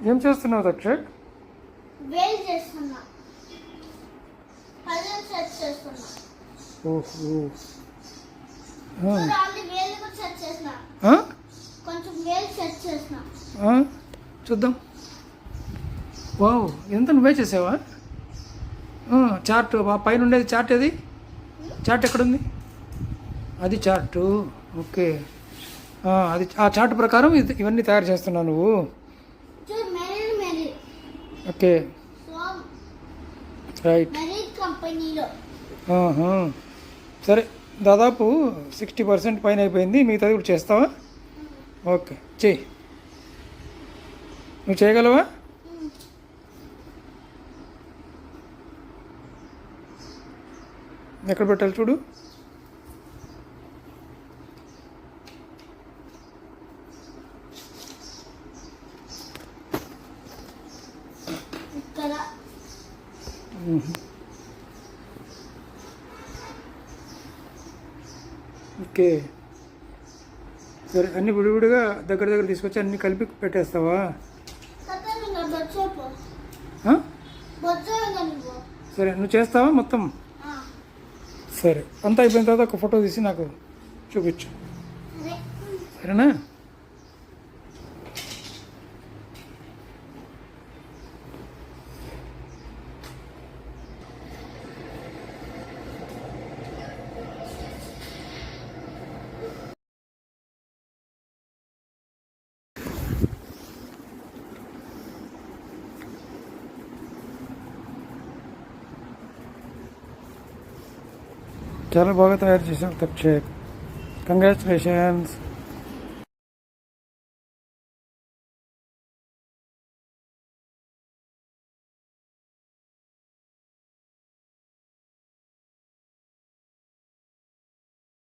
ఏం చేస్తున్నావు దక్షక్? వేల్ చేస్తున్నా, పజల్ సెట్ చేస్తున్నా. ఓహో, చూడండి, వేలు కూడా సెట్ చేసిన. కొంచెం వేలు సెట్ చేసిన. చూద్దాం. వావ్, ఎంత నువ్వే చేసావా? చార్ట్ పైన ఉండేది చార్ట్ ఏది? చార్ట్ ఎక్కడుంది? అది చార్టు. ఓకే, అది ఆ చార్ట్ ప్రకారం ఇవన్నీ తయారు చేస్తున్నావు నువ్వు. Okay, right. కంపెనీలో సరే, దాదాపు 60% పైన అయిపోయింది. మిగతాది కూడా చేస్తావా? ఓకే, చెయ్యి. నువ్వు చేయగలవా? ఎక్కడ పెట్టాలి చూడు. ఇక్కడ ఓకే, సరే. అన్ని విడివిడిగా దగ్గర దగ్గర తీసుకొచ్చి అన్ని కలిపి పెట్టేస్తావా? సరే, నువ్వు చేస్తావా మొత్తం? సరే, అంతా అయిపోయిన తర్వాత ఒక ఫోటో తీసి నాకు చూపించు, సరేనా? చాలా బాగా తయారు చేసావు దక్షక్. కంగ్రాచులేషన్స్.